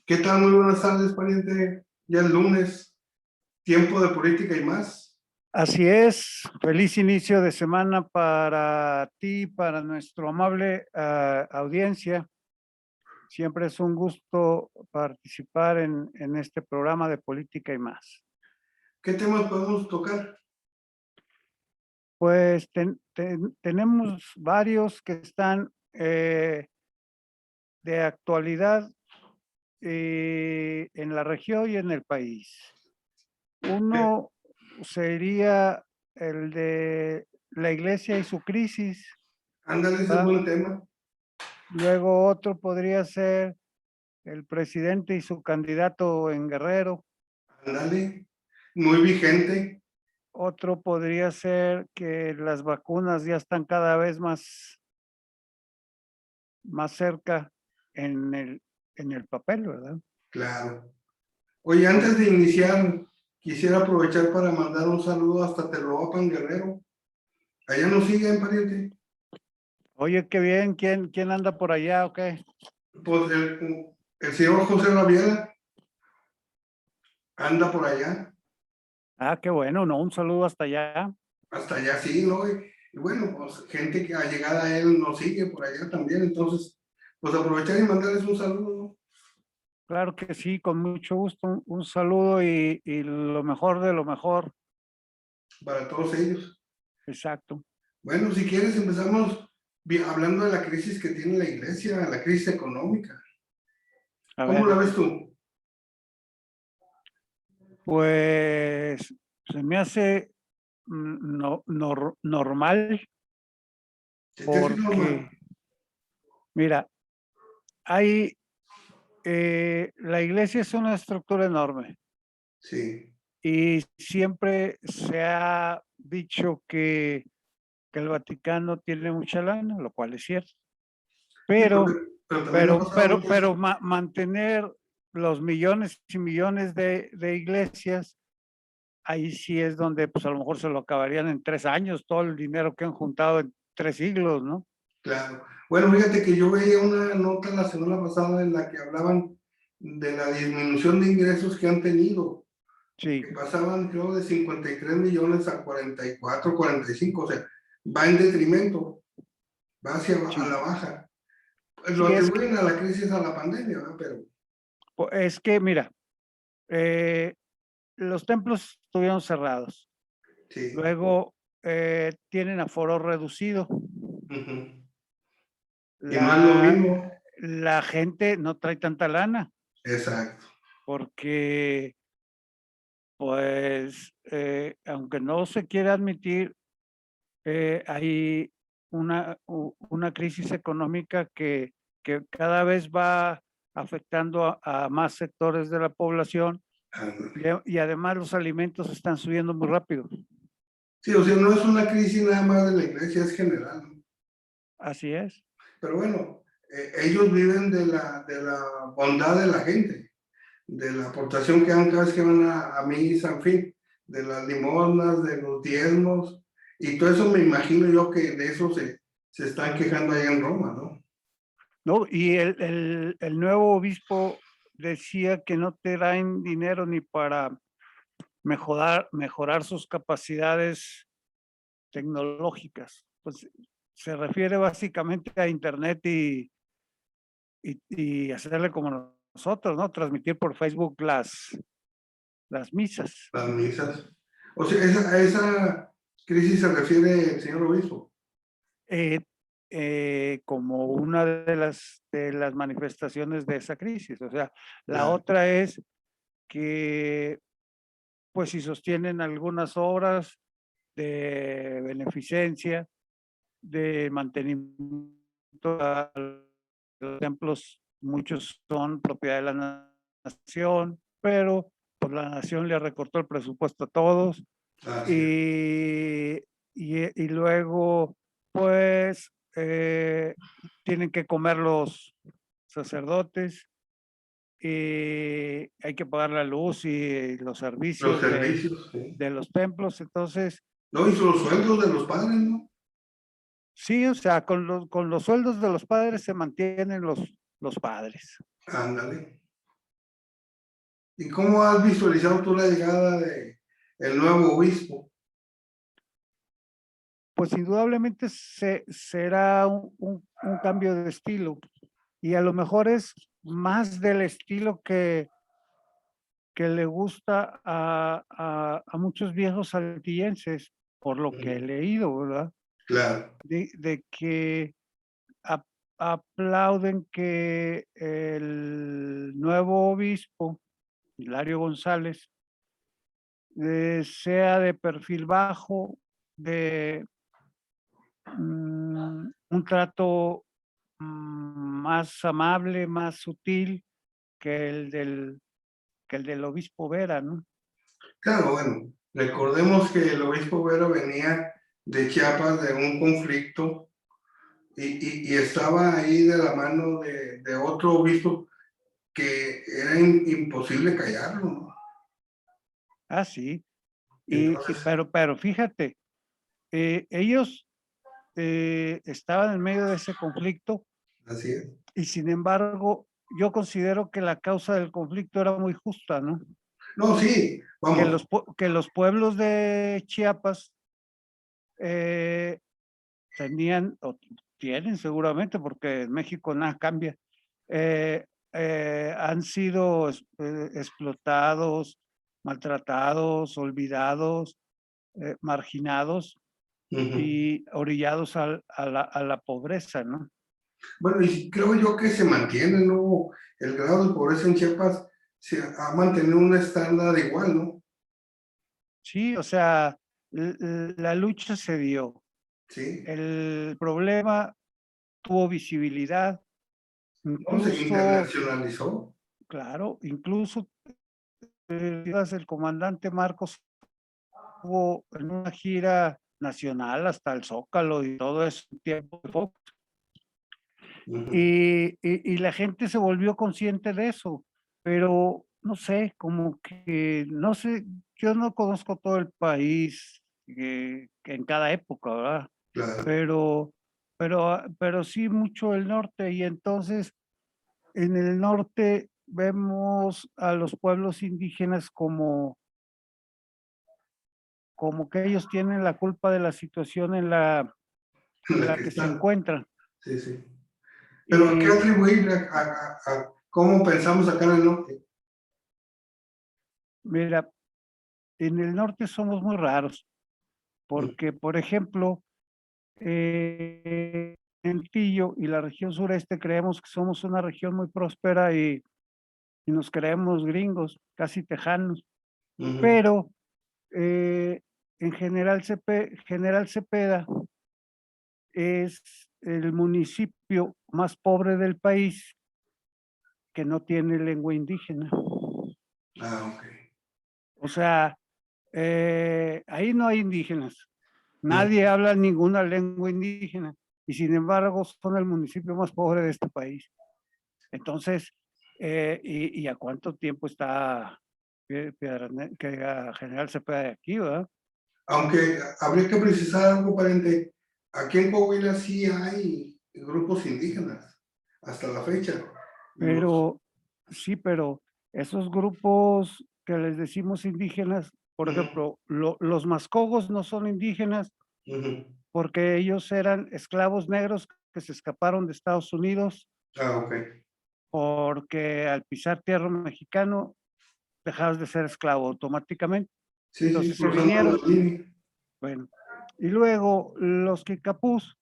¿Qué tal? Muy buenas tardes, pariente. Ya es lunes, tiempo de política y más. Así es, feliz inicio de semana para ti, para nuestro amable audiencia. Siempre es un gusto participar en este programa de política y más. ¿Qué temas podemos tocar? Pues tenemos varios que están de actualidad en la región y en el país. Uno sería el de la iglesia y su crisis. Ándale, ese es ¿Va? buen tema. Luego otro podría ser el presidente y su candidato en Guerrero. Ándale, muy vigente. Otro podría ser que las vacunas ya están cada vez más cerca en el papel, ¿verdad? Claro. Oye, Por- antes de iniciar, quisiera aprovechar para mandar un saludo hasta Teloapan, Guerrero. Allá nos siguen, pariente. Oye, qué bien, ¿quién anda por allá o qué? Pues el señor José Rabiela anda por allá. Ah, qué bueno, no, un saludo hasta allá. Hasta allá sí, ¿no? Y bueno, pues gente que allegada a él nos sigue por allá también. Entonces, pues aprovechar y mandarles un saludo, ¿no? Claro que sí, con mucho gusto, un saludo y lo mejor de lo mejor. Para todos ellos. Exacto. Bueno, si quieres empezamos hablando de la crisis que tiene la iglesia, la crisis económica. A ¿Cómo la ver, ves tú? pues se me hace normal ¿Se te hace normal? porque, mira, hay, la iglesia es una estructura enorme Sí. y siempre se ha dicho que el Vaticano tiene mucha lana, lo cual es cierto, Sí, pero, pero también ha pasado muchas cosas. mantener los millones y millones de iglesias, ahí sí es donde pues a lo mejor se lo acabarían en 3 años, todo el dinero que han juntado en 3 siglos, ¿no? Claro. Bueno, fíjate que yo veía una nota la semana pasada en la que hablaban de la disminución de ingresos que han tenido, que Sí, pasaban creo de 53 millones a 44, 45, o sea, va en detrimento, va hacia a sí, la baja. Pues lo sí, atribuyen a la crisis, a la pandemia, ¿verdad? Pero es que mira, eh, los templos estuvieron cerrados, sí. luego tienen aforo reducido, Ujú. Y no es lo la, mismo. la gente no trae tanta lana Exacto. porque, pues, aunque no se quiera admitir, hay una crisis económica que cada vez va afectando a más sectores de la población Ándale. y además los alimentos están subiendo muy rápido. Sí, o sea, no es una crisis nada más de la iglesia, es general, ¿no? Así es. Pero bueno, ellos viven de la bondad de la gente, de la aportación que dan cada vez que van a misa, en fin, de las limosnas, de los diezmos, y todo eso me imagino yo que de eso se están quejando allá en Roma, ¿no? ¿No? Y el nuevo obispo decía que no te traen dinero ni para mejorar sus capacidades tecnológicas. Pues se refiere básicamente a internet y hacerle como nosotros, ¿no? Transmitir por Facebook las misas. Las misas. O sea, a esa crisis se refiere el señor obispo. Eh, como una de las manifestaciones de esa crisis. O sea, la Claro. otra es que, pues, si sostienen algunas obras de beneficencia, de mantenimiento a los templos, muchos son propiedad de la nación, pero pues la nación le recortó el presupuesto a todos Así es. y, y luego pues tienen que comer los sacerdotes y hay que pagar la luz y los Los servicios servicios, sí. de los templos. Entonces, No, y los sueldos de los padres, ¿no? sí, o sea, con los sueldos de los padres se mantienen los padres. Ándale. ¿Y cómo has visualizado tú la llegada de el nuevo obispo? Pues indudablemente será un cambio de estilo y a lo mejor es más del estilo que le gusta a muchos viejos saltillenses, por lo que he leído, ¿verdad? Claro. De que aplauden que el nuevo obispo, Hilario González, sea de perfil bajo, de un trato más amable, más sutil que el del obispo Vera, ¿no? Claro, bueno, recordemos que el obispo Vera venía de Chiapas de un conflicto y estaba ahí de la mano de otro obispo que era imposible callarlo, ¿no? Ah, sí. Entonces, Pero fíjate, ellos estaban en medio de ese conflicto así es. y sin embargo, yo considero que la causa del conflicto era muy justa, ¿no? No, sí, Que vamos, que los pueblos de Chiapas eh, tenían, o tienen seguramente, porque en México nada cambia, eh, han sido explotados, maltratados, olvidados, marginados ujú. y orillados a la pobreza, ¿no? Bueno, y creo yo que se mantiene, ¿no? El grado de pobreza en Chiapas se ha mantenido un estándar igual, ¿no? Sí, o sea, la lucha se dio. Sí, El problema tuvo visibilidad, no se incluso, internacionalizó. claro, incluso el comandante Marcos estuvo en una gira nacional hasta el Zócalo y todo eso en tiempo de Fox. Ujú. Y la gente se volvió consciente de eso, pero no sé, como que, no sé, yo no conozco todo el país que en cada época, ¿verdad? Claro, Pero, pero sí mucho el norte y entonces en el norte vemos a los pueblos indígenas como que ellos tienen la culpa de la situación en la la que que se está. encuentran. Sí, sí. Pero ¿a qué Y atribuirle a cómo pensamos acá en el norte? mira, en el norte somos muy raros, Mm, porque, por ejemplo, en Tillo y la región sureste creemos que somos una región muy próspera y nos creemos gringos, casi tejanos, ujú. pero en General Cepeda es el municipio más pobre del país que no tiene lengua indígena. Ah, ok. O sea, ahí no hay indígenas. Mm. Nadie habla ninguna lengua indígena y sin embargo son el municipio más pobre de este país. Entonces, ¿y a cuánto tiempo está que General Cepeda de aquí, verdad? Aunque habría que precisar algo, pariente. Aquí en Coahuila sí hay grupos indígenas hasta la fecha. Los, Pero sí, pero esos grupos que les decimos indígenas, por ujú, ejemplo, los mascogos no son indígenas ujú. porque ellos eran esclavos negros que se escaparon de Estados Unidos Ah, ok. porque al pisar tierra mexicano dejabas de ser esclavo automáticamente. Sí, sí, Entonces se cruzando vinieron. la línea. Bueno, y luego los Kikapús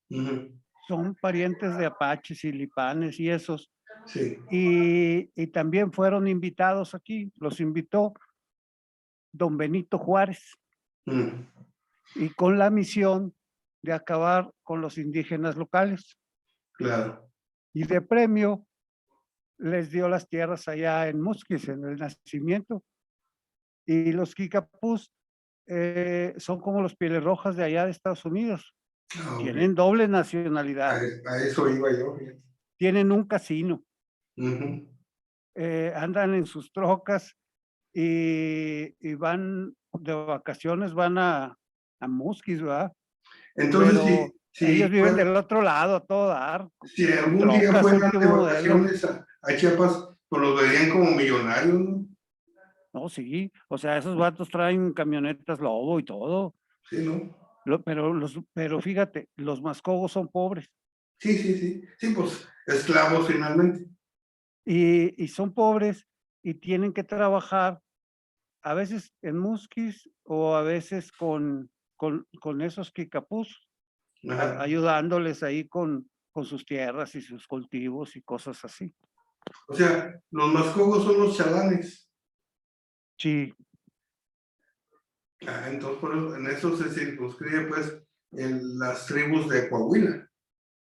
Ujú. son parientes de apaches y lipanes y esos, Sí. y también fueron invitados aquí, los invitó don Benito Juárez, Mm, y con la misión de acabar con los indígenas locales. claro. Y de premio les dio las tierras allá en Musquis, en el Nacimiento. Y los Kikapús son como los pieles rojas de allá de Estados Unidos. Ah, ok. Tienen doble A, nacionalidad, a eso iba yo, fíjate. tienen un casino, Ujú. andan en sus trocas y van de vacaciones, van a Musquis, ¿verdad? Entonces, Pero ellos viven del otro lado a todo dar, si con algún día trocas fueran de último modelo. vacaciones a Chiapas, pues los verían como millonarios, ¿no? No, sí, o sea, esos vatos traen camionetas Lobo y todo, Sí, ¿no? pero fíjate, los mascogos son pobres Sí, sí, sí. Sí, pues esclavos finalmente. y son pobres y tienen que trabajar a veces en musquis o a veces con esos kikapús, Ajá. ayudándoles ahí con sus tierras y sus cultivos y cosas así. O sea, los mascogos son los chalanes. Sí, Ah, entonces, por eso, en eso se circunscribe, pues, las tribus de Coahuila.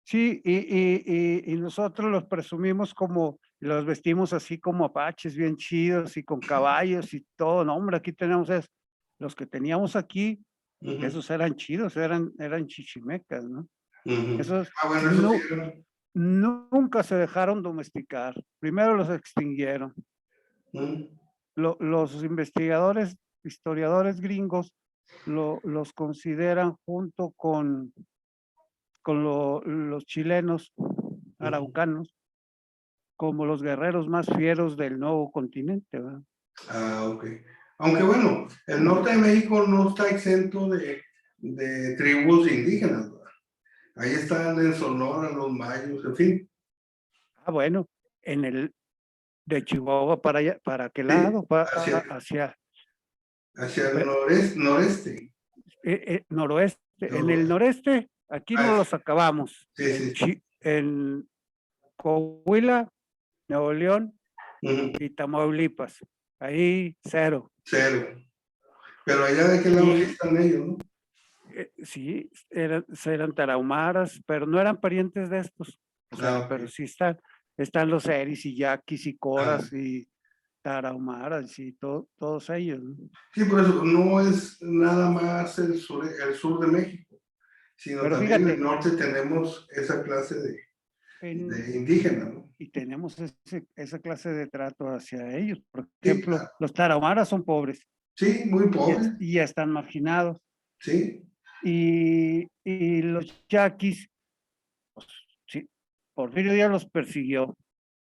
sí, y nosotros los presumimos como, los vestimos así como apaches bien chidos y con caballos y todo. No, hombre, aquí tenemos los que teníamos aquí, Ujú, esos eran chidos, eran chichimecas, ¿no? ujú. Esos Ah, bueno, eso sí no, era. nunca se dejaron domesticar. Primero los extinguieron. Ujú, Los investigadores, historiadores gringos, los consideran junto con los chilenos ujú. araucanos como los guerreros más fieros del nuevo continente, ¿verdad? Ah, ok. Aunque bueno, el norte de México no está exento de tribus indígenas, ¿verdad? Ahí están en Sonora, los mayos, en fin. Ah, bueno, en el de Chihuahua para allá, para qué Sí, lado, hacia, hacia hacia el pe- noreste. noroeste. En el Noroeste. noreste, aquí Ah, no los acabamos. sí, sí, sí. En Coahuila, Nuevo León Ujú, y Tamaulipas. Ahí cero. cero. Pero allá de qué lado sí Y están ellos, ¿no? sí, eran tarahumaras, pero no eran parientes de estos. O Ah, sea, ok. pero sí están los eris y yaquis y Ah, coras y tarahumaras y todos ellos, ¿no? sí, por eso no es nada más el sur de México, sino Pero también en el fíjate, norte tenemos esa clase en, de indígenas, ¿no? y tenemos esa clase de trato hacia ellos. Por Sí, ejemplo, claro. los tarahumaras son pobres Sí, muy pobres, y ya están marginados. sí. Y los yaquis, pues, sí, Porfirio Díaz los persiguió,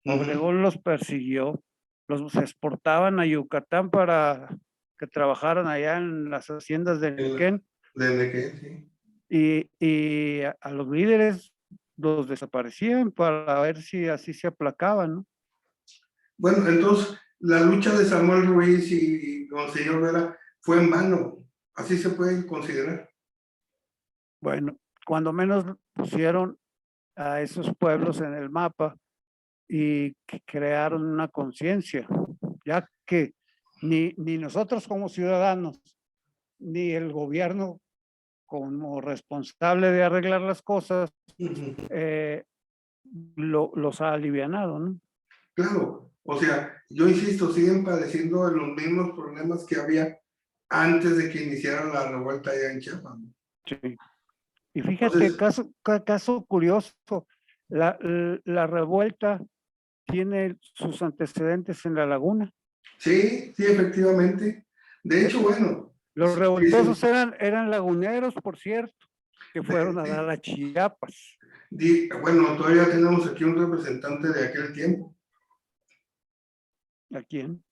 Ujú. Obregón los persiguió, los exportaban a Yucatán para que trabajaran allá en las haciendas de El- Nequén Desde que, sí. y a los líderes los desaparecían para ver si así se aplacaban, ¿no? Bueno, entonces la lucha de Samuel Ruiz y Monseñor Vera fue en vano, así se puede considerar. Bueno, cuando menos pusieron a esos pueblos en el mapa y que crearon una conciencia, ya que ni nosotros como ciudadanos, ni el gobierno como responsable de arreglar las cosas, Ujú. eh, los ha alivianado, ¿no? Claro, o sea, yo insisto, siguen padeciendo de los mismos problemas que había antes de que iniciara la revuelta allá en Chiapas, ¿no? Sí. Y fíjate, Entonces, caso curioso, la revuelta tiene sus antecedentes en la laguna. sí, sí, efectivamente. De Eh, hecho, bueno, Los revoltosos eran laguneros, por cierto, que fueron a dar a Chiapas. bueno, todavía tenemos aquí un representante de aquel tiempo, ¿A quién?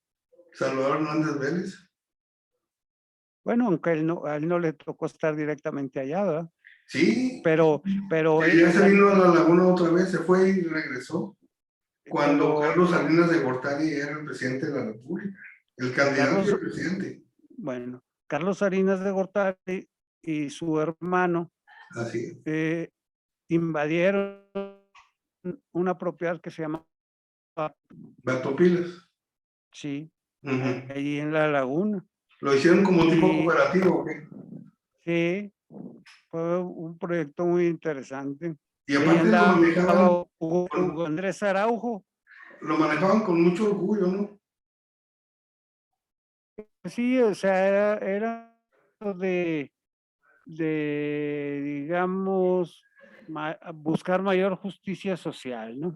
Salvador Hernández Vélez. Bueno, aunque a él no le tocó estar directamente allá, ¿verdad? Sí, Pero ya se vino a la laguna otra vez, se fue y regresó. Cuando pero Carlos Salinas de Gortari era el presidente de la República, el candidato y Carlos, el presidente. bueno, Carlos Salinas de Gortari y su hermano Así es. eh, invadieron una propiedad que se llama, Batopilas. sí, Ujú. ahí en la laguna. Lo hicieron como tipo Y cooperativo, ¿ok? sí, fue un proyecto muy interesante. Y Y ahí aparte andaba con, Hugo Andrés Araujo. lo manejaban con mucho orgullo, ¿no? Sí, o sea, era de, digamos, buscar mayor justicia social, ¿no?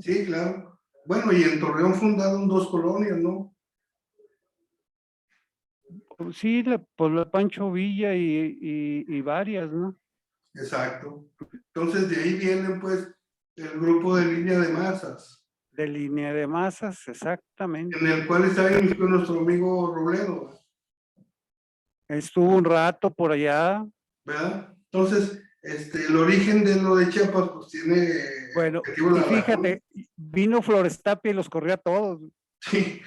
Sí, claro. Bueno, y en Torreón fundaron dos colonias, ¿no? Sí, por la Pancho Villa y varias, ¿no? Exacto. Entonces de ahí vienen pues el grupo de línea de masas. De línea de masas, exactamente. en el cual estaba inscrito nuestro amigo Robledo, Estuvo un rato por allá. ¿verdad? Entonces, el origen de lo de Chiapas, pues tiene Bueno, objetivo y la laguna. fíjate, vino Flores Tapia y los corrió a todos. Sí,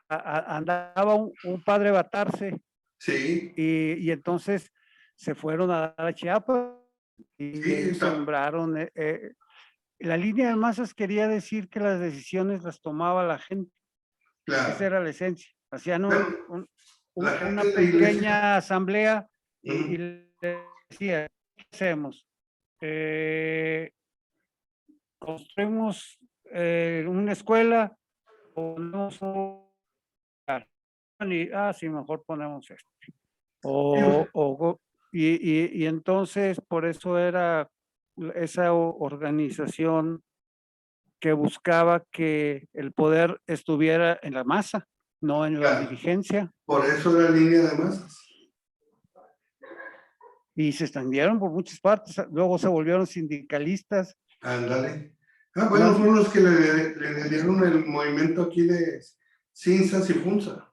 Andaba un padre Batarse sí, y entonces se fueron a dar a Chiapas y sí, ellos sembraron. La línea de masas quería decir que las decisiones las tomaba la gente. Esa claro. era la esencia. Hacían Bueno, la una gente de la iglesia, pequeña asamblea y ujú, le decía, ¿qué hacemos? Construimos una escuela, ponemos un lugar. Sí, mejor ponemos esto. Y entonces por eso era esa organización que buscaba que el poder estuviera en la masa, no en la claro, dirigencia, por eso era línea de masas. y se extendieron por muchas partes, luego se volvieron sindicalistas, Ándale. Ah, bueno, ¿no? fueron los que le dieron el movimiento aquí de Cinzas y Funza.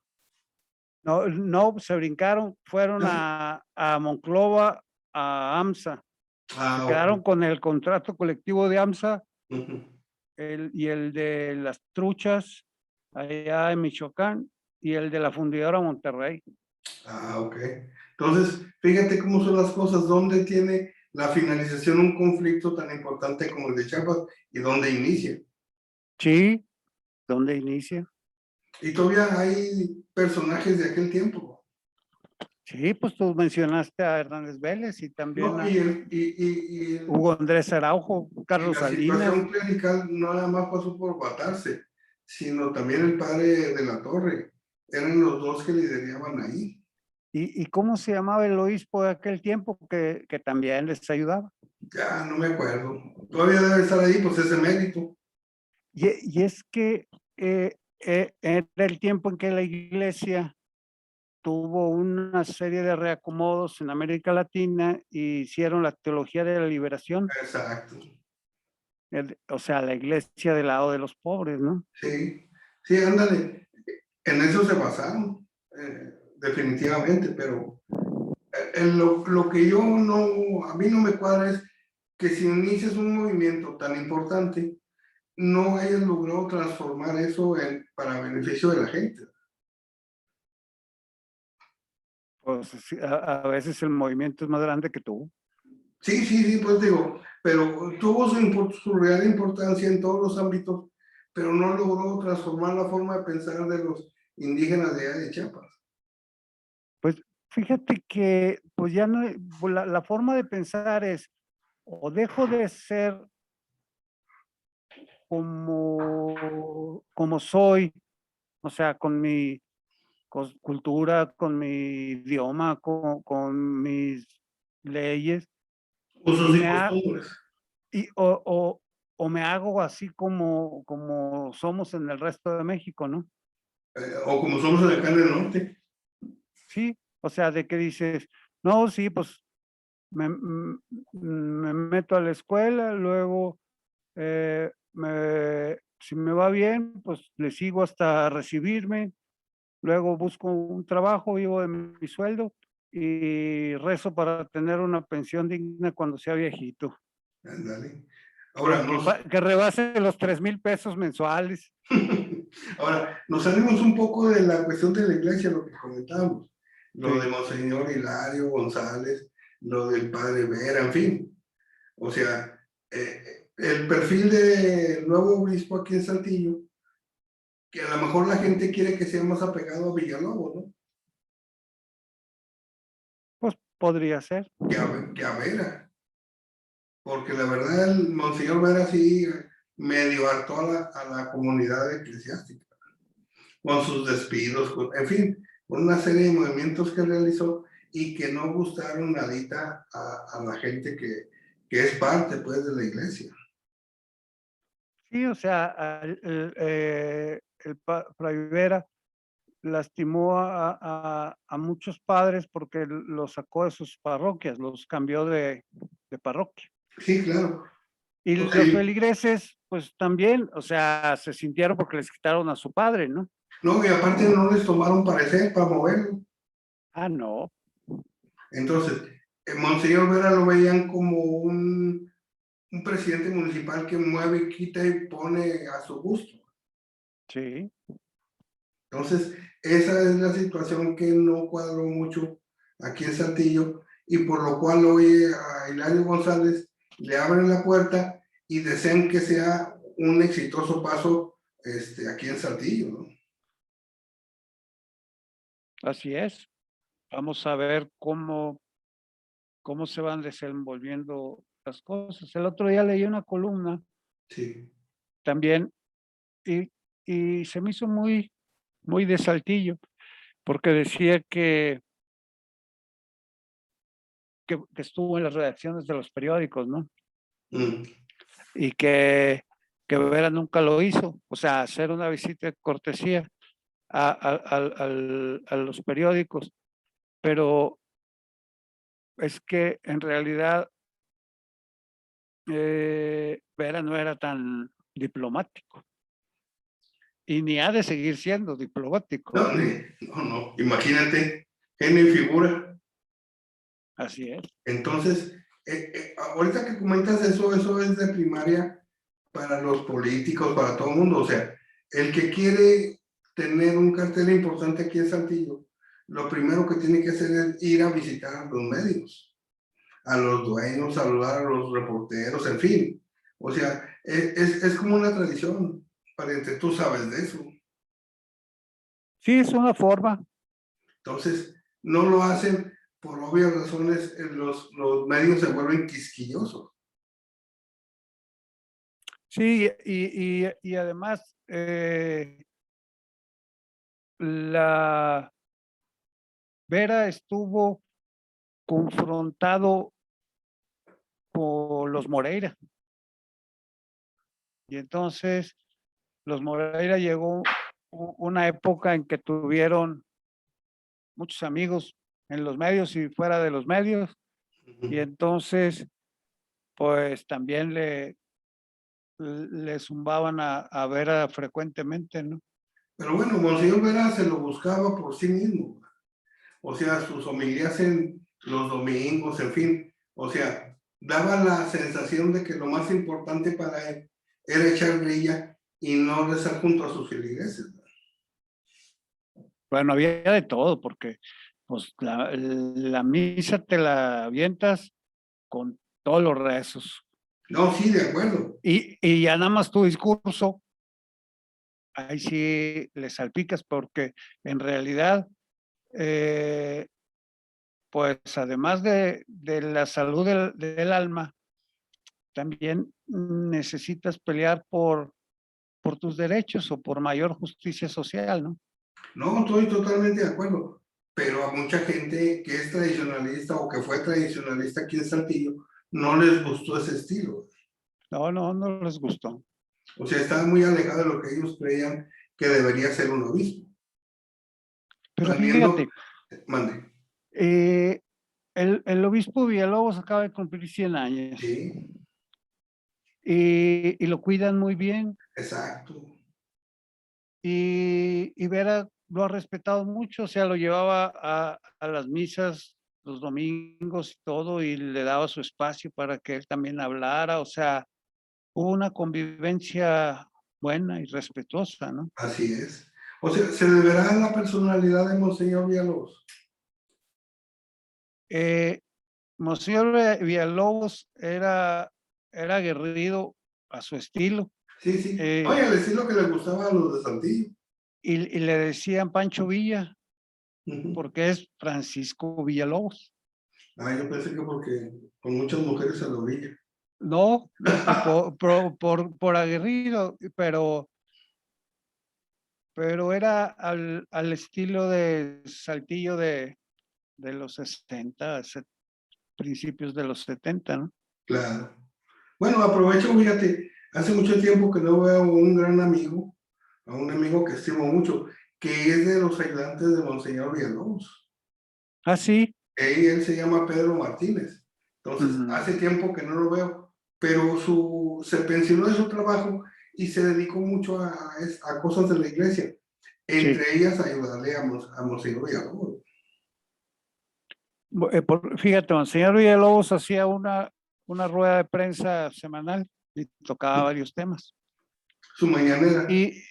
No, no, se brincaron, fueron Ah, a Monclova, a AMSA, se ah, quedaron ok. con el contrato colectivo de AMSA Ujú. y el de las truchas allá en Michoacán y el de la fundidora Monterrey. Ah, ok. Entonces, fíjate cómo son las cosas, dónde tiene la finalización un conflicto tan importante como el de Chiapas y dónde inicia. Sí, ¿dónde inicia? Y todavía hay personajes de aquel tiempo, Sí, pues tú mencionaste a Hernández Vélez y también ¿no? a Hugo Andrés Araujo, Y Carlos la Salinas. situación clerical no nada más pasó por Batarse, sino también el padre de la Torre. Eran los dos que lideraban ahí. Y cómo se llamaba el obispo de aquel tiempo que también les ayudaba? Ya no me acuerdo. Todavía debe estar ahí, pues ese mérito. Y es que era el tiempo en que la iglesia tuvo una serie de reacomodos en América Latina y hicieron la teología de la liberación, Exacto. o sea, la iglesia del lado de los pobres, ¿no? Sí, sí, ándale. En eso se basaron, definitivamente, pero lo que yo no, a mí no me cuadra es que si inicias un movimiento tan importante, no hayas logrado transformar eso para beneficio de la gente. Pues sí, a veces el movimiento es más grande que tú. Sí, sí, sí, pues digo, pero tuvo su real importancia en todos los ámbitos, pero no logró transformar la forma de pensar de los indígenas de allá de Chiapas. Pues fíjate que pues ya no, pues, la forma de pensar es o dejo de ser como soy, o sea, con mi cultura, con mi idioma, con mis leyes, y Usos y me ha, costumbres, y, o me hago así como somos en el resto de México, ¿no? o como somos acá en el norte. Sí, o sea, de que dices, no, sí, pues me meto a la escuela, luego si me va bien, pues le sigo hasta recibirme, luego busco un trabajo, vivo de mi sueldo y rezo para tener una pensión digna cuando sea viejito, Ándale. Ahora, que rebase los 3,000 pesos mensuales. ahora, nos salimos un poco de la cuestión de la iglesia, lo que comentábamos, lo de Sí, Monseñor Hilario González, lo del padre Vera, en fin. O sea, el perfil del nuevo obispo aquí en Saltillo, que a lo mejor la gente quiere que sea más apegado a Villalobos, ¿no? pues podría ser. Que a Vera, porque la verdad el Monseñor Vera sí medio hartó a la comunidad eclesiástica, con sus despidos, en fin, con una serie de movimientos que realizó y que no gustaron nadita a la gente que es parte pues de la iglesia. Sí, o sea, Fray Vera lastimó a muchos padres porque los sacó de sus parroquias, los cambió de parroquia. Sí, claro. Y Pues los sí, feligreses, pues también, o sea, se sintieron porque les quitaron a su padre, ¿no? no, y aparte no les tomaron parecer para moverlo. Ah, no, Entonces, Monseñor Vera lo veían como un presidente municipal que mueve, quita y pone a su gusto. sí. Entonces, esa es la situación que no cuadró mucho aquí en Saltillo y por lo cual hoy a Hilario González le abren la puerta y desean que sea un exitoso paso aquí en Saltillo, ¿no? Así es. Vamos a ver cómo se van desenvolviendo las cosas. El otro día leí una columna Sí. también y, y se me hizo muy de Saltillo, porque decía que estuvo en las redacciones de los periódicos, ¿no? Mm. Y que Vera nunca lo hizo, o sea, hacer una visita de cortesía a los periódicos, pero es que en realidad Vera no era tan diplomático y ni ha de seguir siendo diplomático, No, ¿eh? no, imagínate, genio y figura. Así es. Entonces, ahorita que comentas eso es de primaria para los políticos, para todo el mundo. O sea, el que quiere tener un cartel importante aquí en Saltillo, lo primero que tiene que hacer es ir a visitar a los medios, a los dueños, saludar a los reporteros, en fin. O sea, es como una tradición, pariente, tú sabes de eso. Sí, es una forma. Entonces, no lo hacen por obvias razones, los medios se vuelven quisquillosos. Sí, y además la Vera estuvo confrontado por los Moreira. Y entonces los Moreira llegó una época en que tuvieron muchos amigos en los medios y fuera de los medios. Y entonces, pues también le zumbaban a Vera frecuentemente, ¿no? Pero bueno, Monseñor Vera se lo buscaba por sí mismo. O sea, sus homilías en los domingos, en fin. O sea, daba la sensación de que lo más importante para él era echar grilla y no rezar junto a sus feligreses. Bueno, había de todo, porque pues la misa te la avientas con todos los rezos. No, sí, de acuerdo. Y ya nada más tu discurso, ahí sí le salpicas, porque en realidad, pues además de la salud del alma, también necesitas pelear por tus derechos o por mayor justicia social, ¿no? No, estoy totalmente de acuerdo. Pero a mucha gente que es tradicionalista o que fue tradicionalista aquí en Saltillo, no les gustó ese estilo. No, no, no les gustó. O sea, estaba muy alejado de lo que ellos creían que debería ser un obispo. Pero Entiendo, fíjate, mande. eh, el obispo Villalobos acaba de cumplir 100 años Sí, y lo cuidan muy bien exacto. y Vera lo ha respetado mucho, o sea, lo llevaba a las misas los domingos y todo y le daba su espacio para que él también hablara, o sea, hubo una convivencia buena y respetuosa, ¿no? Así es. O sea, se deberá a la personalidad de Monseñor Villalobos. Eh, Monseñor Villalobos era aguerrido a su estilo. Sí, sí. eh, Oye, el estilo que le gustaba a los de Saltillo. y le decían Pancho Villa, Ujú. porque es Francisco Villalobos. Ah, yo pensé que porque con muchas mujeres a la orilla. No, por aguerrido, pero era al estilo de Saltillo de los 60, principios de los 70, ¿no? Claro. Bueno, aprovecho, fíjate, hace mucho tiempo que no veo a un gran amigo, a un amigo que estimo mucho, que es de los ayudantes de Monseñor Villalobos. Ah, sí. Él se llama Pedro Martínez. Entonces, Ujú. hace tiempo que no lo veo, pero se pensionó de su trabajo y se dedicó mucho a cosas de la iglesia, entre ellas ayudarle a Monseñor Villalobos. Fíjate, Monseñor Villalobos hacía una rueda de prensa semanal y tocaba varios temas. Su mañanera. Y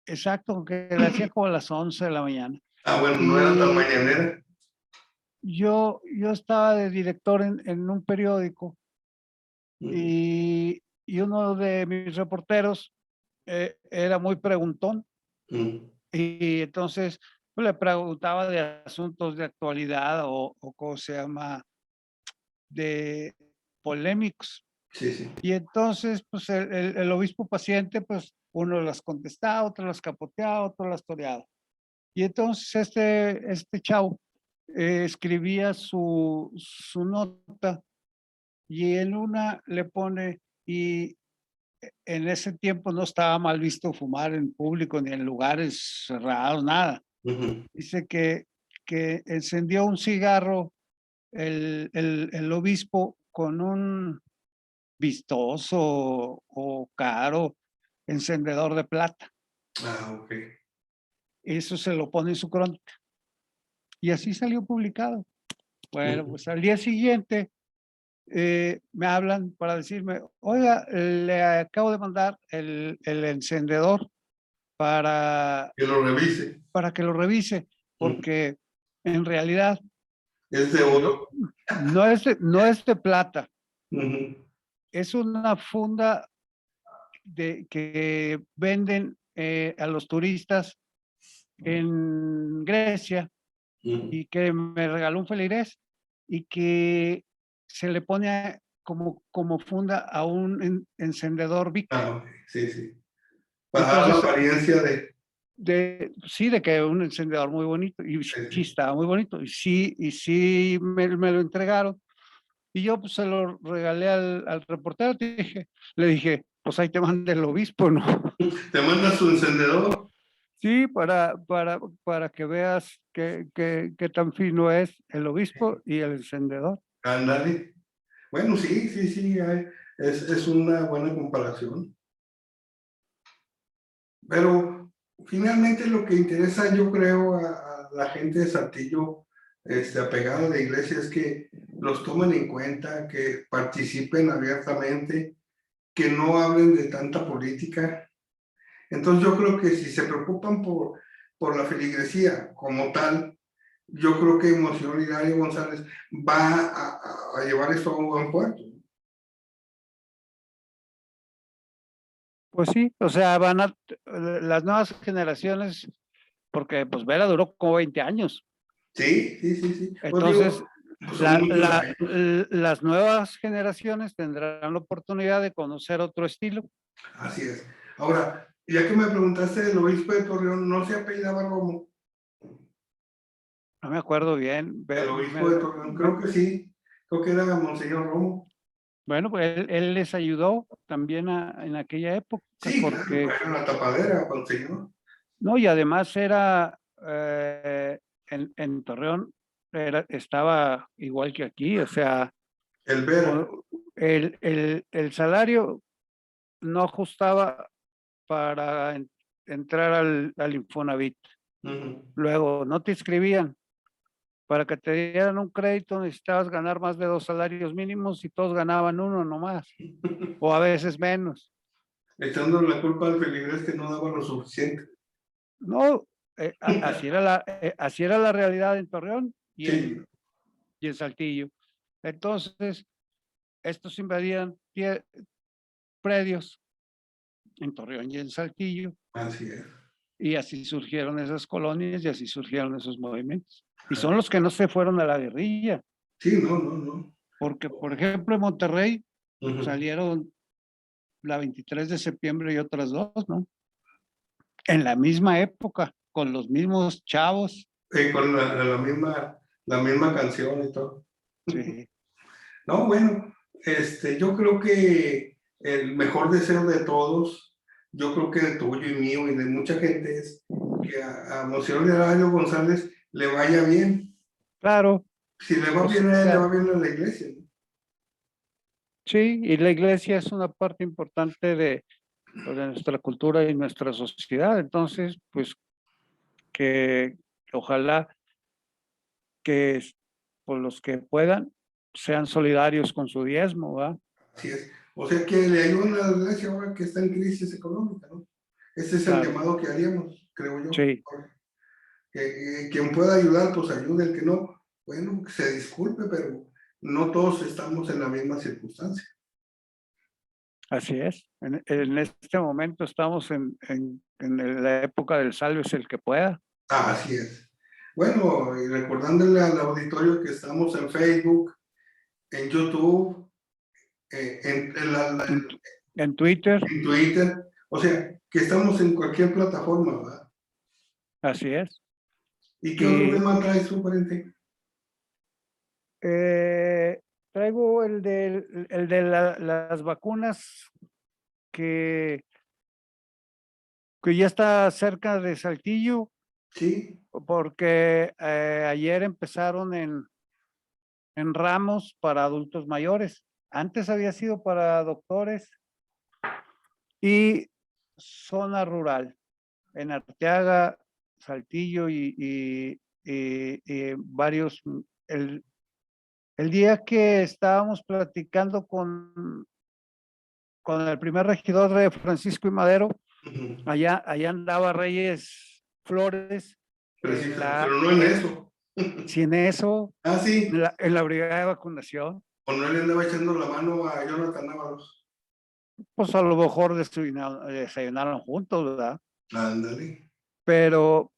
exacto, que la hacía como a las 11 de la mañana. Ah, bueno, no era tan mañanera. Yo estaba de director en un periódico y uno de mis reporteros era muy preguntón. Y entonces pues, le preguntaba de asuntos de actualidad o ¿cómo se llama? De polémicos. Sí, sí. Y entonces, pues el obispo paciente, pues uno las contestaba, otro las capoteaba, otro las toreaba. Y entonces este chavo escribía su nota y en una le pone, y en ese tiempo no estaba mal visto fumar en público ni en lugares cerrados, nada. Dice que encendió un cigarro el obispo con un vistoso o caro encendedor de plata. Ah, ok. Eso se lo pone en su crónica. Y así salió publicado. Bueno, pues al día siguiente me hablan para decirme, oiga, le acabo de mandar el encendedor para que lo revise. Para que lo revise, porque en realidad es de oro. No es de plata. Es una funda que venden a los turistas en Grecia y que me regaló un feligrés y que se le pone como funda a un encendedor Bic. Ah, sí, sí. Para dar la apariencia sí, de que un encendedor muy bonito, y sí estaba muy bonito, y sí me lo entregaron, y yo pues se lo regalé al reportero, le dije, pues ahí te manda el obispo, ¿no? Te manda su encendedor. Sí, para que veas qué tan fino es el obispo y el encendedor. Ándale. Bueno, sí, es una buena comparación. Pero finalmente lo que interesa, yo creo, a la gente de Saltillo, apegada a la iglesia, es que los tomen en cuenta, que participen abiertamente, que no hablen de tanta política. Entonces yo creo que si se preocupan por la feligresía como tal, yo creo que Monseñor Hilario González va a llevar esto a un buen puerto. Pues sí, o sea, las nuevas generaciones, porque pues Vera duró como 20 años. Sí. Entonces, pues digo, las nuevas generaciones tendrán la oportunidad de conocer otro estilo. Así es. Ahora, ya que me preguntaste del obispo de Torreón, ¿no se apellidaba Romo? No me acuerdo bien. El obispo de Torreón, creo que sí. Creo que era Monseñor Romo. Bueno, pues él les ayudó también en aquella época. Sí, porque, claro, era la tapadera, Monseñor. No, y además era en Torreón, estaba igual que aquí, o sea, El Vera. el salario no ajustaba para entrar al Infonavit. Luego, no te inscribían. Para que te dieran un crédito necesitabas ganar más de 2 salarios mínimos y todos ganaban uno nomás, o a veces menos. Echando la culpa al feligrés que no daba lo suficiente. No, así era la realidad en Torreón y en Saltillo. Entonces, estos invadían predios en Torreón y en Saltillo. Así es. Y así surgieron esas colonias y así surgieron esos movimientos. Y son los que no se fueron a la guerrilla. Sí, no. Porque, por ejemplo, en Monterrey salieron la 23 de septiembre y otras dos, ¿no? En la misma época, con los mismos chavos. Con la misma canción y todo. Sí. No, bueno, yo creo que el mejor deseo de todos, yo creo que de tuyo y mío y de mucha gente, es que a Monseñor Hilario González le vaya bien. Claro. Si le va bien a él, le va bien a la iglesia. Sí, y la iglesia es una parte importante de, pues, de nuestra cultura y nuestra sociedad. Entonces, pues que ojalá que pues, los que puedan sean solidarios con su diezmo, ¿verdad? Así es. O sea que le ayudan a la iglesia ahora que está en crisis económica, ¿no? Ese es el Claro, llamado que haríamos, creo yo. sí, Que quien pueda ayudar, pues ayude. El que no, bueno, que se disculpe, pero no todos estamos en la misma circunstancia. así es. En este momento estamos en la época del sálvese el que pueda. Así es. Bueno, y recordándole al auditorio que estamos en Facebook, en YouTube, En, en Twitter, en Twitter, o sea, que estamos en cualquier plataforma, ¿verdad? así es. ¿Y qué otro Y tema traes tú, pariente? eh, traigo el de las vacunas que, que ya está cerca de Saltillo, Sí, porque ayer empezaron en ramos para adultos mayores. Antes había sido para doctores y zona rural, en Arteaga, Saltillo y varios. El, el día que estábamos platicando con el primer regidor de Francisco y Madero, allá andaba Reyes Flores en preciso, pero no en eso. si en eso, Ah, sí, en la brigada de vacunación, o no le andaba echando la mano a Jonathan Ábalos. pues a lo mejor desayunaron juntos, ¿verdad? Ándale, Pero,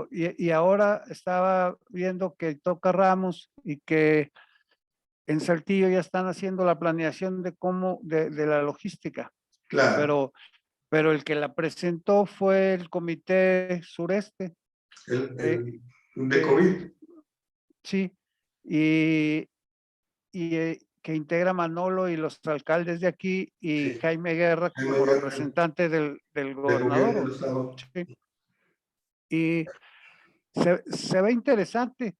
y ahora estaba viendo que toca Ramos y que en Saltillo ya están haciendo la planeación de cómo, de la logística, claro, pero, pero el que la presentó fue el Comité Sureste, eh, de eh, COVID, sí, y, que integra Manolo y los alcaldes de aquí y sí, Jaime Guerra Jaime como Guerra, representante del del gobierno gobernador. del estado. Sí. Y se ve interesante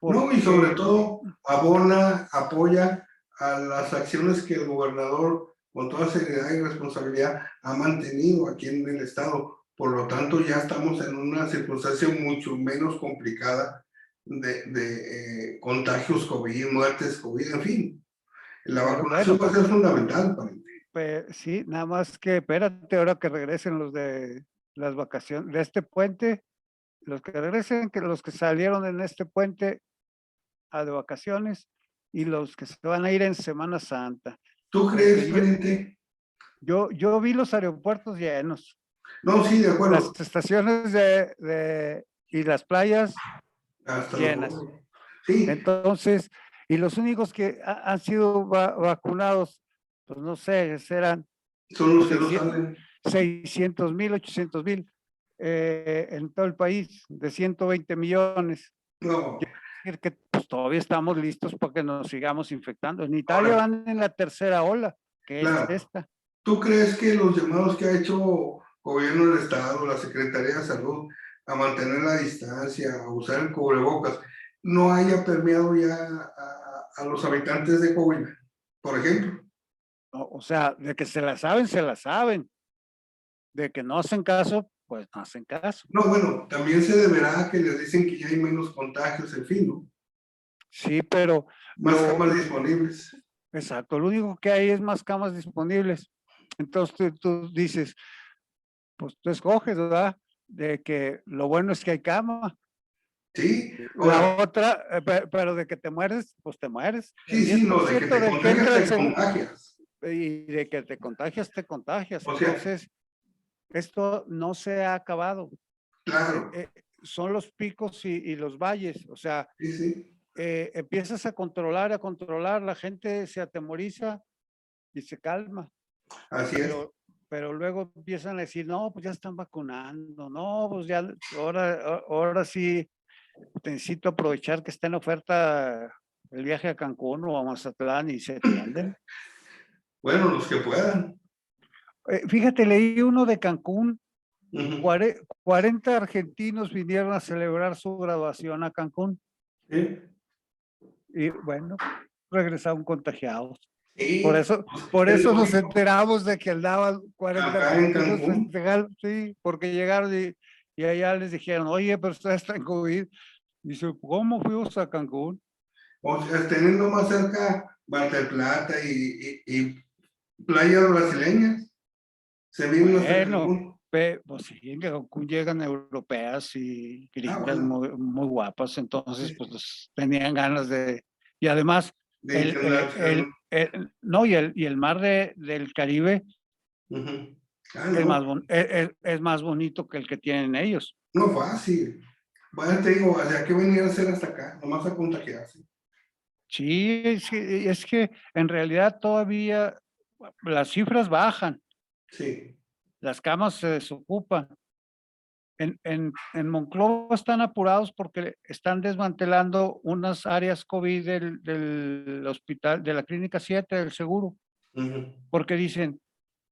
No, y sobre porque, todo abona, apoya a las acciones que el gobernador con toda seriedad y responsabilidad ha mantenido aquí en el estado. Por lo tanto, ya estamos en una circunstancia mucho menos complicada de contagios COVID, muertes COVID, en fin. La bueno, vacunación va a ser fundamental para él. sí, nada más que espérate ahora que regresen los de las vacaciones, de este puente, los que regresen, que los que salieron en este puente de vacaciones y los que se van a ir en Semana Santa. ¿Tú crees, Porque pariente? yo vi los aeropuertos llenos, No, sí, de las acuerdo. estaciones y las playas Hasta los llenas. gorros. Sí, Entonces, y los únicos que han sido vacunados, pues no sé, serán son los que no 600 salen. 600,000, 800,000 en todo el país, de 120 millones. No, Es que pues, todavía estamos listos para que nos sigamos infectando. En Italia ahora, van en la tercera ola, que es claro. esta. ¿Tú crees que los llamados que ha hecho gobierno del Estado, la Secretaría de Salud, a mantener la distancia, a usar el cubrebocas, no haya permeado ya a los habitantes de Coahuila, por ejemplo? O sea, de que se la saben, se la saben. De que no hacen caso, pues no hacen caso. No, bueno, también se deberá a que les dicen que ya hay menos contagios, en fin, ¿no? Sí, pero Más camas disponibles. exacto, lo único que hay es más camas disponibles. Entonces tú dices, pues tú escoges, ¿verdad? De que lo bueno es que hay cama. Sí, La ahora, otra, pero de que te mueres, pues te mueres. El sí, sí, diez por no, de que ciento te del que contagias, entra te contagias. y de que te contagias, te contagias. O sea, Entonces, esto no se ha acabado. Eh, claro, eh, son los picos y los valles. O sea, sí, sí, empiezas a controlar, la gente se atemoriza y se calma, así es. pero luego empiezan a decir, no, pues ya están vacunando, no, pues ya, ahora sí necesito aprovechar que está en oferta el viaje a Cancún o a Mazatlán y se tienden. Bueno, los que puedan. Fíjate, leí uno de Cancún, Ujú. 40 argentinos vinieron a celebrar su graduación a Cancún Sí. y bueno, regresaron contagiados. Sí, Por es eso nos lógico. enteramos de que andaban 40 Acá en argentinos Cancún, festejando, sí, porque llegaron y allá les dijeron, oye, pero ustedes están COVID. Dice, ¿cómo fuimos a Cancún? o sea, teniendo más cerca Mar del Plata y playas brasileñas, se viven hasta Bueno, Cancún. pues sí, en Cancún llegan europeas y Ah, gringas bueno, muy, muy guapas, entonces sí, pues tenían ganas y además de internacional. no, y el mar del Caribe Ujú. Ah, es no, es más bonito que el que tienen ellos. no fácil. Bueno, te digo, o sea, ¿qué venía a hacer hasta acá? Nomás a contagiarse. Sí, es que en realidad todavía las cifras bajan, Sí. las camas se desocupan. En Monclova están apurados porque están desmantelando unas áreas COVID del hospital, de la Clínica 7 del seguro, Ujú. porque dicen,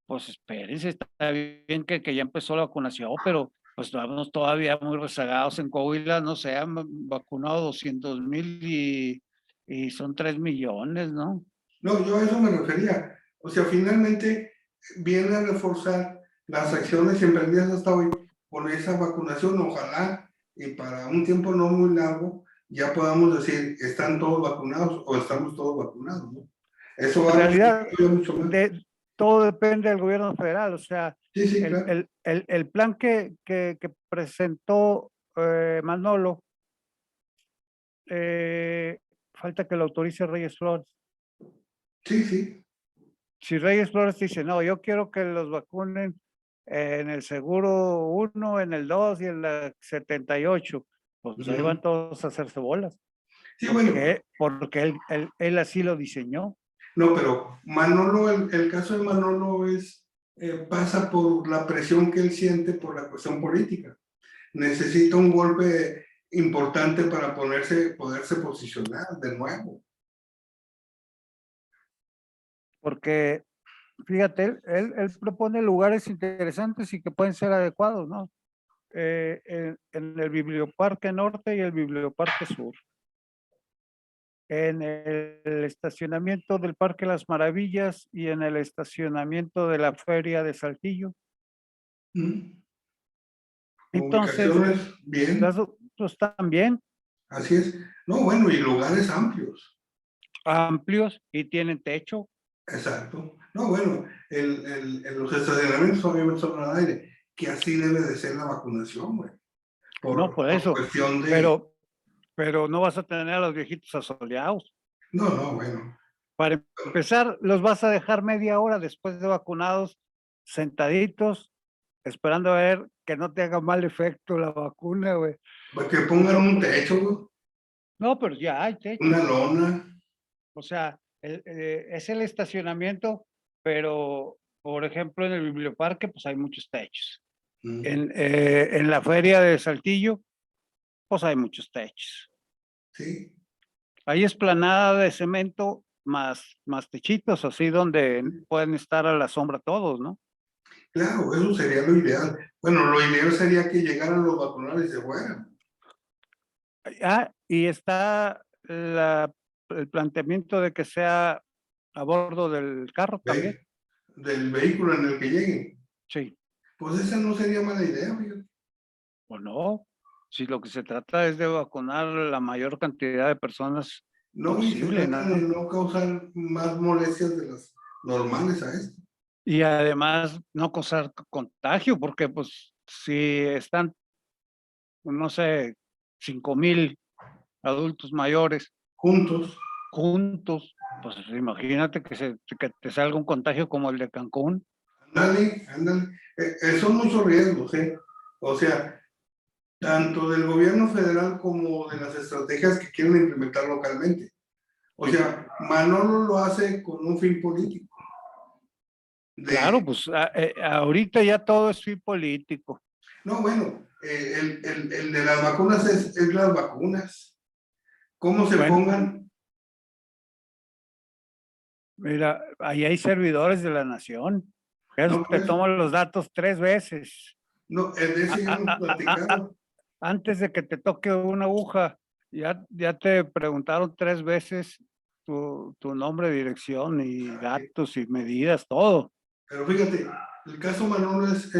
pues espérense, está bien que ya empezó la vacunación, pero pues estamos todavía muy rezagados en Coahuila, no sé, han vacunado 200,000 y son 3 millones, ¿no? No, yo a eso me refería. O sea, finalmente viene a reforzar las acciones emprendidas hasta hoy con esa vacunación. Ojalá y para un tiempo no muy largo ya podamos decir, están todos vacunados o estamos todos vacunados, ¿no? Eso En va a realidad, resultar mucho más. todo depende del gobierno federal, o sea, Sí, sí, claro. el plan que presentó Manolo, falta que lo autorice Reyes Flores. Sí, sí. Si Reyes Flores dice, no, yo quiero que los vacunen en el seguro 1, en el 2 y en la 78, pues ahí van Ujú. todos a hacerse bolas, Sí, bueno, porque él así lo diseñó. no, pero Manolo, el caso de Manolo es, pasa por la presión que él siente por la cuestión política. Necesita un golpe importante para poderse posicionar de nuevo. Porque, fíjate, él propone lugares interesantes y que pueden ser adecuados, ¿no? En el Biblioparque Norte y el Biblioparque Sur, en el estacionamiento del Parque Las Maravillas y en el estacionamiento de la Feria de Saltillo. ¿Mm? Entonces, Ubicaciones bien, pues también así es. No, bueno, y lugares amplios, amplios y tienen techo. exacto. No, bueno, los estacionamientos obviamente son al aire, que así debe de ser la vacunación, güey, No, por por eso, cuestión de... pero, pero no vas a tener a los viejitos asoleados. No, no, bueno. Para empezar, los vas a dejar media hora después de vacunados, sentaditos, esperando a ver que no te haga mal efecto la vacuna, güey. Para que pongan un techo, güey, No, pero ya hay una techo. lona. O sea, es el estacionamiento, pero, por ejemplo, en el biblioparque, pues hay muchos techos. Mm, En la feria de Saltillo, pues hay muchos techos. sí, Hay esplanada de cemento más techitos, así donde pueden estar a la sombra todos, ¿no? claro, eso sería lo ideal. Bueno, lo ideal sería que llegaran los vacunados y se fueran. Y está el planteamiento de que sea a bordo del carro también. Del vehículo en el que lleguen. Sí, Pues esa no sería mala idea, fíjate. o no. Si lo que se trata es de vacunar la mayor cantidad de personas No, y se posible, trata de ¿no? no causar más molestias de las normales a esto. Y además no causar contagio, porque pues si están, no sé, 5,000 adultos mayores Juntos, juntos, pues imagínate que te salga un contagio como el de Cancún. ándale, ándale. Son muchos riesgos, ¿eh? O sea, tanto del gobierno federal como de las estrategias que quieren implementar localmente. O sea, Manolo lo hace con un fin político. Claro, De, pues ahorita ya todo es fin político. no, bueno, el de las vacunas es las vacunas. ¿Cómo se Bueno, pongan? mira, ahí hay servidores de la nación. Esos No, te pues, toman los datos 3 veces. no, de A- ese ya a- hemos a- a- a- platicado. Antes de que te toque una aguja, ya te preguntaron 3 veces tu nombre, dirección y datos y medidas, todo. Pero fíjate, el caso Manolo es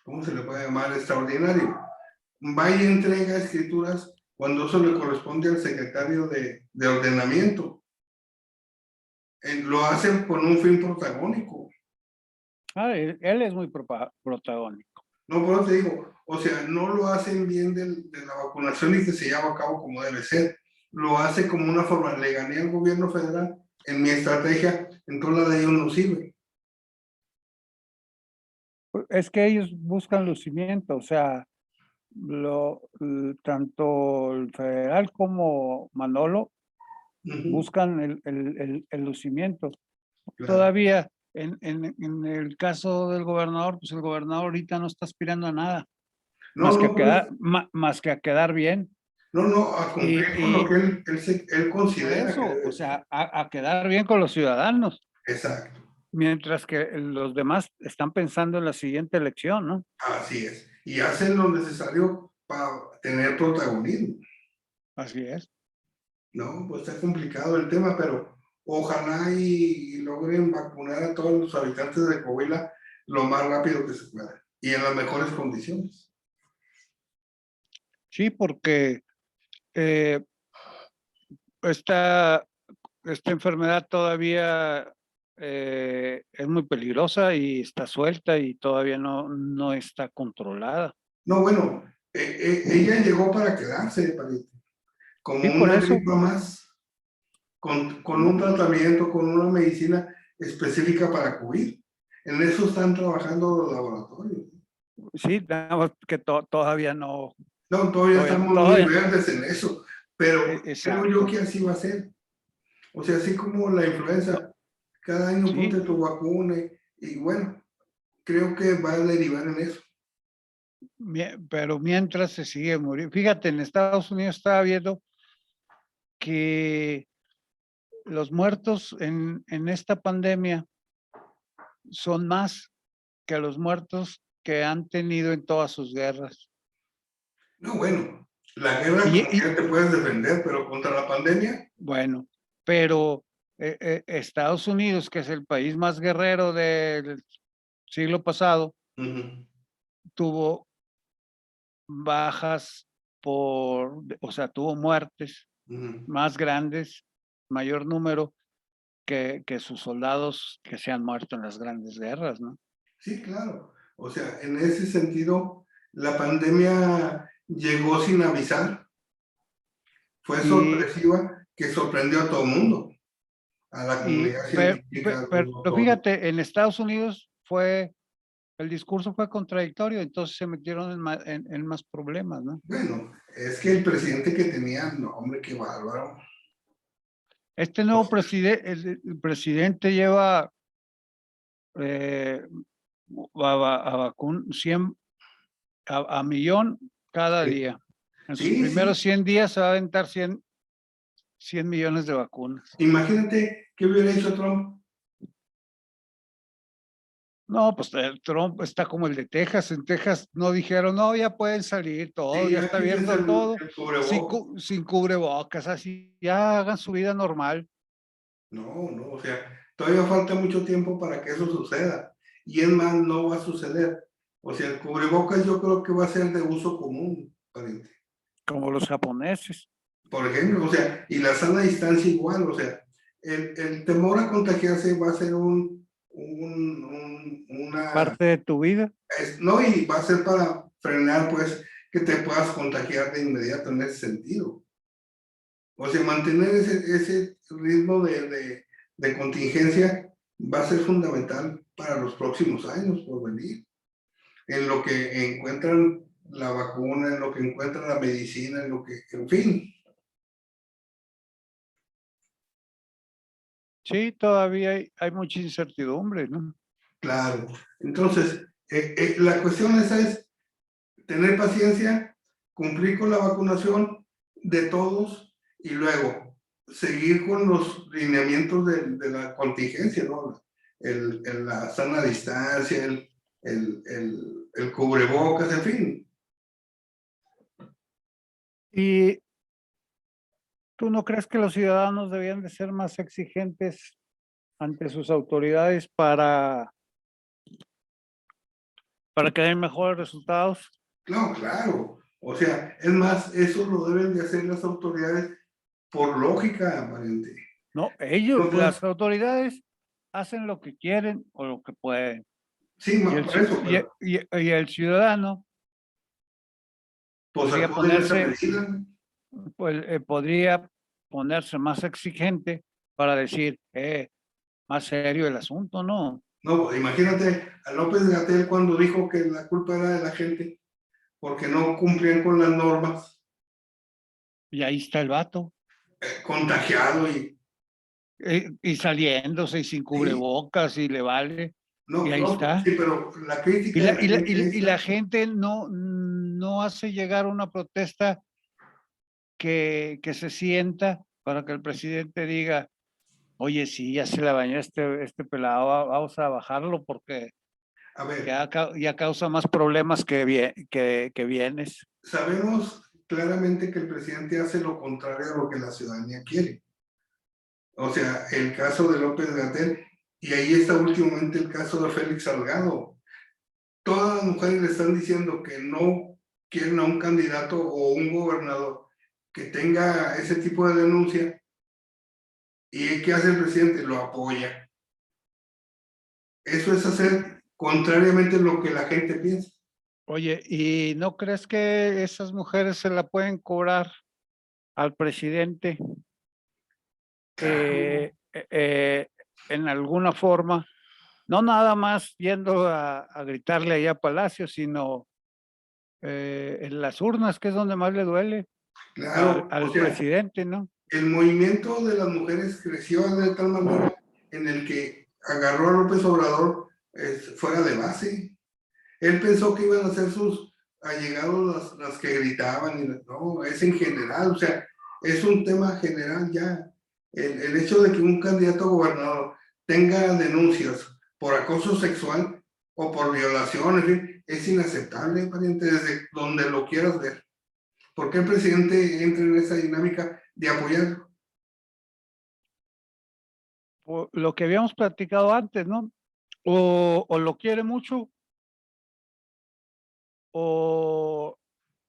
¿cómo se le puede llamar? Extraordinario. Va y entrega escrituras cuando eso le corresponde al secretario de ordenamiento. Lo hacen con un fin protagónico. Él es muy protagónico. No, por eso te digo, o sea, no lo hacen bien de la vacunación y que se lleva a cabo como debe ser. Lo hace como una forma, le gané al gobierno federal en mi estrategia, entonces la de ellos no sirve. Es que ellos buscan lucimiento, o sea, tanto el federal como Manolo buscan el lucimiento. Claro. Todavía en el caso del gobernador, pues el gobernador ahorita no está aspirando a nada, No, no, pues, más que a quedar bien. no, a cumplir con lo que él Por considera que eso, debe o ser. sea, a quedar bien con los ciudadanos, Exacto, mientras que los demás están pensando en la siguiente elección, ¿no? así es. Y hacen lo necesario para tener protagonismo. Así es. No, pues está complicado el tema, pero ojalá y logren vacunar a todos los habitantes de Coahuila lo más rápido que se pueda y en las mejores condiciones. Sí, porque eh, esta, esta enfermedad todavía es muy peligrosa y está suelta y todavía no está controlada. No, bueno, ella llegó para quedarse, pariente, como Sí, por una eso. gripa más, con un tratamiento, con una medicina específica para COVID. En eso están trabajando los laboratorios. Sí, nada más que todavía no, No, todavía estamos muy todavía, verdes en eso, pero creo yo exacto. que así va a ser. O sea, así como la No, influenza, cada año ponte sí, tu vacuna y bueno, creo que va a derivar en eso. pero mientras se sigue muriendo. Fíjate, en Estados Unidos estaba viendo que los muertos en esta pandemia son más que los muertos que han tenido en todas sus guerras. No, bueno, la guerra Y, como y ya te puedes defender, pero contra la pandemia, bueno, pero Estados Unidos, que es el país más guerrero del siglo pasado, tuvo bajas o sea, tuvo muertes más grandes, mayor número que sus soldados que se han muerto en las grandes guerras, ¿no? sí, claro. O sea, en ese sentido, la pandemia llegó sin avisar, fue Y, sorpresiva, que sorprendió a todo el mundo, a la comunidad científica, a los pero doctores. fíjate, en Estados Unidos el discurso fue contradictorio, entonces se metieron en más problemas, ¿no? Bueno, es que el presidente que tenían, no, hombre, qué bárbaro. Este O nuevo sea, presidente, el presidente lleva eh, a vacun 100, a millón cada sí, día. En sus sí, primeros sí. 100 días se va a aventar 100 millones de vacunas. Imagínate qué hubiera hecho Trump. No, pues Trump está como el de Texas. En Texas no dijeron, no, ya pueden salir todos, Sí, ya está aquí es abierto todo, el cubrebocas. sin cubrebocas, así, ya hagan su vida normal. No, no, o sea, todavía falta mucho tiempo para que eso suceda. Y es más, no va a suceder. O sea, el cubrebocas yo creo que va a ser de uso común, pariente. Como los japoneses. Por ejemplo, o sea, y la sana distancia igual, o sea, el temor a contagiarse va a ser una, Parte de tu vida. no, y va a ser para frenar, pues, que te puedas contagiar de inmediato en ese sentido. O sea, mantener ese ritmo de contingencia va a ser fundamental para los próximos años por venir. En lo que encuentran la vacuna, en lo que encuentran la medicina, en lo que, en fin, Sí, todavía hay mucha incertidumbre, ¿no? claro. Entonces, la cuestión esa es tener paciencia, cumplir con la vacunación de todos y luego seguir con los lineamientos de la contingencia, ¿no? La sana distancia, el cubrebocas, en fin. Y ¿Tú no crees que los ciudadanos debían de ser más exigentes ante sus autoridades para que den mejores resultados? No, claro. O sea, es más, eso lo deben de hacer las autoridades por lógica, pariente. No, ellos, No pueden- las autoridades hacen lo que quieren o lo que pueden. sí, Y por eso, pero y el ciudadano pues podría acuden a esa ponerse, medida. pues, podría ponerse más exigente para decir, más serio el asunto, ¿no? No, imagínate a López-Gatell cuando dijo que la culpa era de la gente porque no cumplían con las normas, Y ahí está el vato, contagiado y saliéndose y sin sí, cubrebocas y le vale, y no, ahí no, está. sí, pero la crítica de la gente Y la esta, gente no hace llegar una protesta que se sienta para que el presidente diga, oye, sí, ya se la bañó este pelado, vamos a bajarlo porque a ver, ya causa más problemas que bienes. sabemos claramente que el presidente hace lo contrario a lo que la ciudadanía quiere. O sea, el caso de López-Gatell, y ahí está últimamente el caso de Félix Salgado. Todas las mujeres le están diciendo que no quieren a un candidato o un gobernador que tenga ese tipo de denuncia. ¿Y qué hace el presidente? Lo apoya. Eso es hacer contrariamente a lo que la gente piensa. Oye, ¿y no crees que esas mujeres se la pueden cobrar al presidente Claro, en alguna forma? No nada más yendo a gritarle allá a Palacio, sino en las urnas, que es donde más le duele claro. O al sea, presidente, ¿no? el movimiento de las mujeres creció de tal manera en el que agarró a López Obrador fuera de base. Él pensó que iban a ser sus allegados las que gritaban, y no, es en general, o sea, es un tema general ya. El hecho de que un candidato a gobernador tenga denuncias por acoso sexual o por violación, en fin, es inaceptable, pariente, desde donde lo quieras ver. ¿Por qué el presidente entra en esa dinámica de apoyar? Lo que habíamos platicado antes, ¿no? O lo quiere mucho, o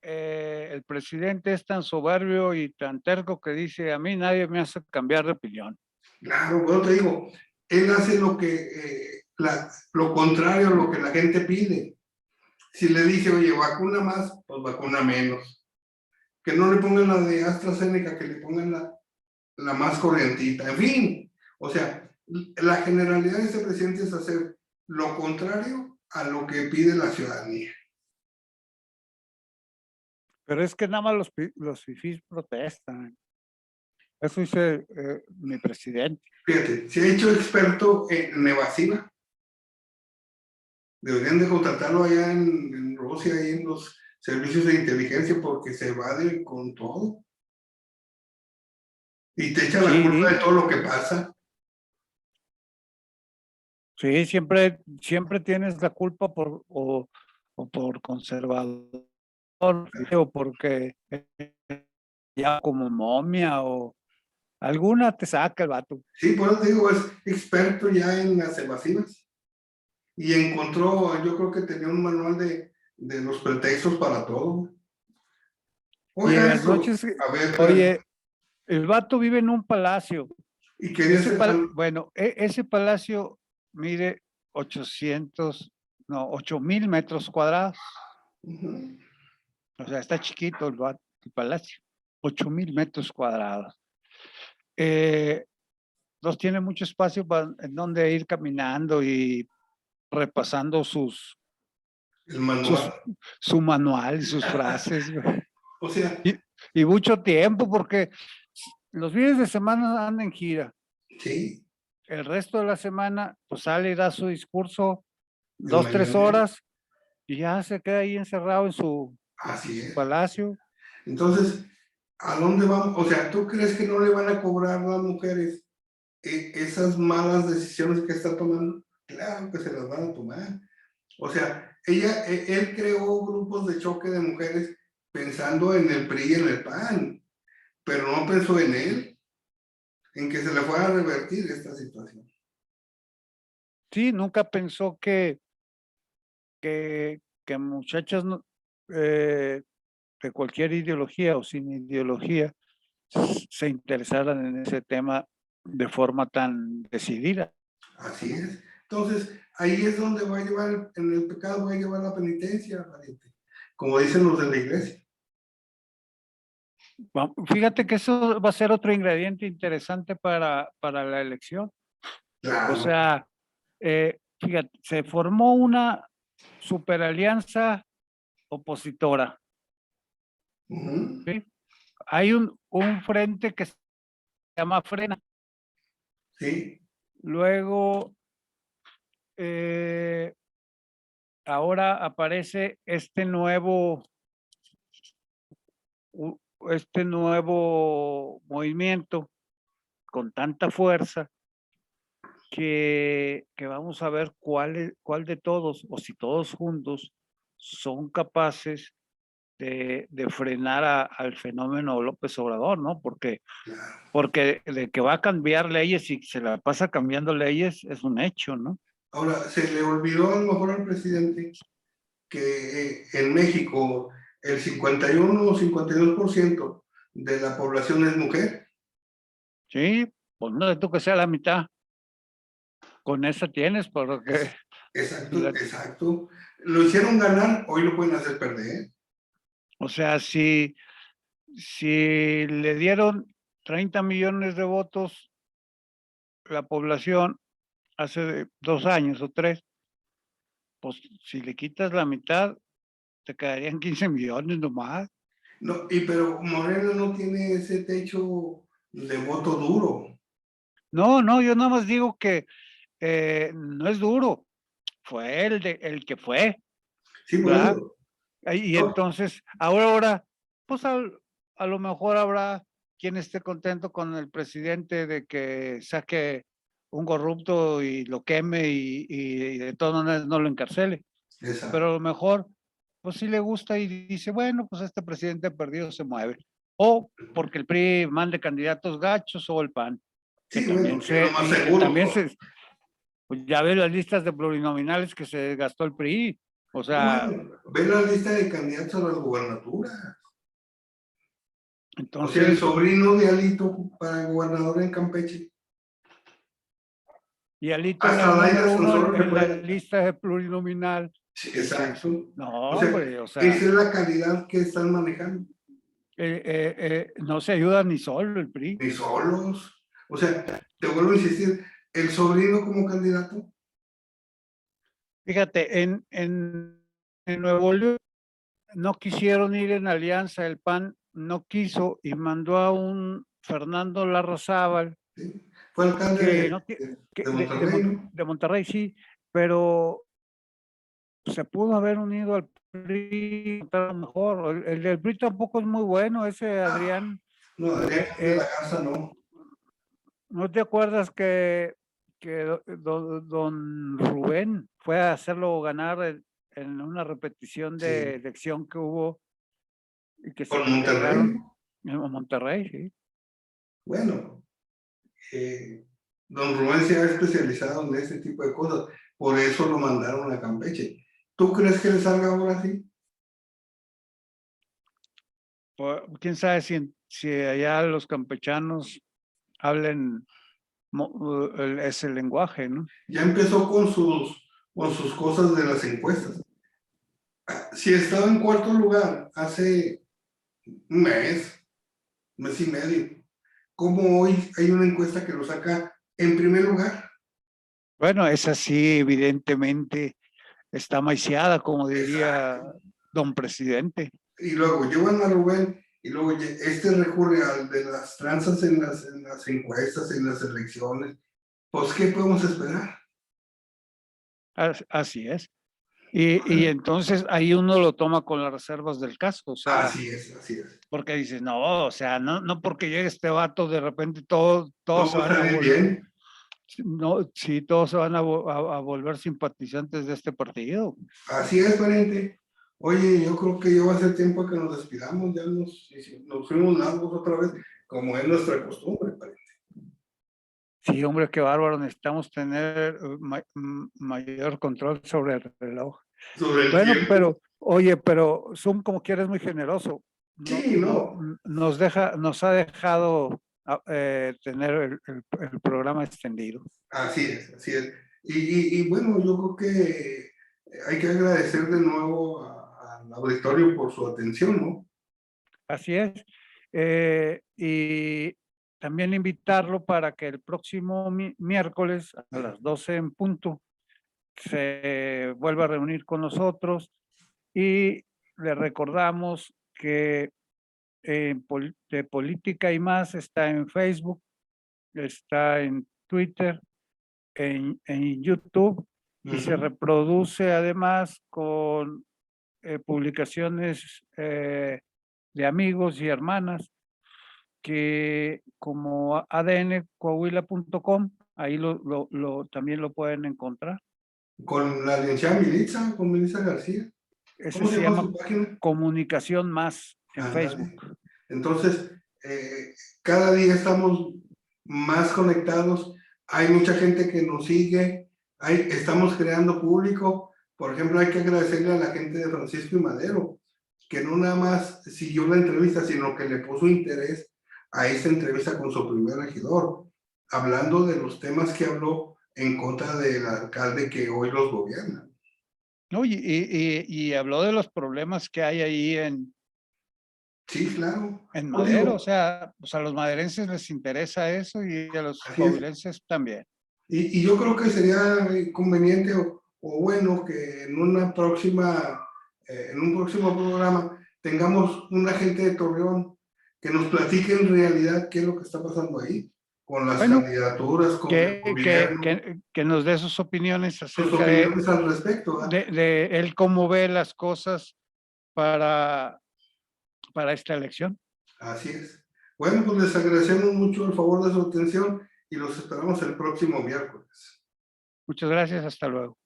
el presidente es tan soberbio y tan terco que dice, a mí nadie me hace cambiar de opinión. Claro, bueno, te digo, él hace lo que, lo contrario a lo que la gente pide. Si le dice, oye, vacuna más, pues vacuna menos. Que no le pongan la de AstraZeneca, que le pongan la más corrientita. En fin, o sea, la generalidad de este presidente es hacer lo contrario a lo que pide la ciudadanía. Pero es que nada más los fifís protestan. Eso dice mi presidente. Fíjate, se ha hecho experto en evasiva. Deberían de contratarlo allá en Rusia, ahí en los servicios de inteligencia, porque se evade con todo. Y te echa la culpa de Sí, todo lo que pasa. sí, siempre tienes la culpa o por conservador, o porque ya como momia o alguna te saca el vato. Sí, por eso digo, es experto ya en las evasivas. Y encontró, yo creo que tenía un manual de los pretextos para todo. Y en Oiga las esto, noches, a ver, espérame. oye, el vato vive en un palacio. Y quería hacer Bueno, ese palacio mide 800, no, 8,000 metros cuadrados. uh-huh. O sea, está chiquito el palacio. 8,000 metros cuadrados. Los tiene mucho espacio en donde ir caminando y repasando El manual. sus, su manual y sus frases. O sea, Y, y mucho tiempo, porque los fines de semana anda en gira. sí, El resto de la semana, pues sale y da su discurso el 2, 3 mañanero. horas y ya se queda ahí encerrado en Así su es. palacio. Entonces, ¿a dónde vamos? O sea, ¿tú crees que no le van a cobrar a las mujeres esas malas decisiones que está tomando? Claro que se las van a tomar. O sea, él creó grupos de choque de mujeres pensando en el PRI y en el PAN. pero no pensó en él, en que se le fuera a revertir esta situación. Sí, nunca pensó que muchachas de cualquier ideología o sin ideología se interesaran en ese tema de forma tan decidida. Así es. Entonces, ahí es donde va a llevar, en el pecado va a llevar la penitencia, pariente, como dicen los de la iglesia. Fíjate que eso va a ser otro ingrediente interesante para la elección. Claro. O sea, fíjate, se formó una superalianza opositora. ¿Sí? Hay un frente que se llama Frena. Sí. Luego, ahora aparece este nuevo movimiento con tanta fuerza que vamos a ver cuál de todos, o si todos juntos, son capaces de frenar al fenómeno López Obrador, ¿no? Porque de que va a cambiar leyes y se la pasa cambiando leyes es un hecho, ¿no? Ahora, se le olvidó a lo mejor al presidente que en México el 51 o 52% de la población es mujer. Sí, pues no tú que sea la mitad. Con esa tienes, porque... Exacto, exacto. Lo hicieron ganar, hoy lo pueden hacer perder. O sea, si le dieron 30 millones de votos la población hace 2 años o 3, pues si le quitas la mitad, te quedarían 15 millones nomás. No, pero Morena no tiene ese techo de voto duro. No, yo nada más digo que no es duro, fue el que fue, Sí, por ¿verdad? eso. Y No. entonces, ahora, pues a lo mejor habrá quien esté contento con el presidente de que saque un corrupto y lo queme y de todas maneras no lo encarcele. Exacto. Pero a lo mejor, pues sí le gusta y dice, bueno, pues este presidente perdido se mueve. O porque el PRI mande candidatos gachos o el PAN. Que Sí, también bueno, que es lo más seguro. pues ya ves las listas de plurinominales que se gastó el PRI. O sea, Bueno, ve la lista de candidatos a las gubernaturas. entonces. O sea, el sobrino de Alito para gobernador en Campeche. Y Alito era Hasta el Laida número 1 Sansón le en la puede. lista de plurinominal. Sí, exacto. No, O sea, hombre, o esa sea, es la calidad que están manejando. no se ayuda ni solo el PRI. Ni solos. O sea, te vuelvo a insistir, el sobrino como candidato. Fíjate, en Nuevo León no quisieron ir en alianza, el PAN no quiso y mandó a un Fernando Larrazábal, ¿Sí? Fue alcalde que no, que de Monterrey, ¿no? de Monterrey, sí, pero se pudo haber unido al PRI, a lo mejor. El del PRI tampoco es muy bueno, ese Adrián. No, Adrián de la Garza no. ¿No te acuerdas que don Rubén fue a hacerlo ganar en una repetición de Sí. elección que hubo y que se Con Monterrey. pelearon en Monterrey? Sí. Bueno, don Rubén se ha especializado en ese tipo de cosas. Por eso lo mandaron a Campeche. ¿Tú crees que le salga ahora sí? Pues, quién sabe si allá los campechanos hablen ese lenguaje, ¿no? Ya empezó con sus cosas de las encuestas. Si estaba en cuarto lugar hace un mes y medio, ¿cómo hoy hay una encuesta que lo saca en primer lugar? Bueno, esa sí, evidentemente está maiciada, como diría don presidente. Y luego llevan a Rubén y luego este recurre al de las tranzas en las encuestas, en las elecciones. Pues, ¿qué podemos esperar? Así es. Y entonces ahí uno lo toma con las reservas del caso, o sea, Así es, así es. porque dices, no, o sea, no porque llegue este vato, de repente todos se Todo van a salir volver, bien. no, sí, todos se van a volver simpatizantes de este partido. Así es, pariente. Oye, yo creo que ya va a ser tiempo que nos despidamos, ya nos fuimos largos otra vez, como es nuestra costumbre, pariente. Sí, hombre, qué bárbaro. Necesitamos tener mayor control sobre el reloj. Sobre el Bueno, tiempo. pero, oye, pero Zoom como quiera es muy generoso. Sí, no. Nos ha dejado tener el programa extendido. Así es, así es. Y bueno, yo creo que hay que agradecer de nuevo al auditorio por su atención, ¿no? Así es. Y también invitarlo para que el próximo miércoles a las 12 en punto se vuelva a reunir con nosotros y le recordamos que de Política y Más está en Facebook, está en Twitter, en YouTube y se reproduce además con publicaciones de amigos y hermanas que como adncoahuila.com, ahí también lo pueden encontrar. Con la licenciada Militza, con Militza García. Ese ¿Cómo se se llama llama su página? Comunicación Más en Ándale. Facebook. Entonces, cada día estamos más conectados. Hay mucha gente que nos sigue. Estamos creando público. Por ejemplo, hay que agradecerle a la gente de Francisco y Madero, que no nada más siguió la entrevista, sino que le puso interés a esta entrevista con su primer regidor, hablando de los temas que habló en contra del alcalde que hoy los gobierna. No, y habló de los problemas que hay ahí Sí, claro. en Pues Madero. O digo, sea, pues a los maderenses les interesa eso y a los así es. coahuilenses también. Y yo creo que sería conveniente o bueno que en una próxima, en un próximo programa tengamos un agente de Torreón que nos platique en realidad qué es lo que está pasando ahí, con las Bueno, candidaturas, con el gobierno, que nos dé sus opiniones sus acerca opiniones al respecto. de él cómo ve las cosas para esta elección. Así es. Bueno, pues les agradecemos mucho el favor de su atención y los esperamos el próximo miércoles. Muchas gracias, hasta luego.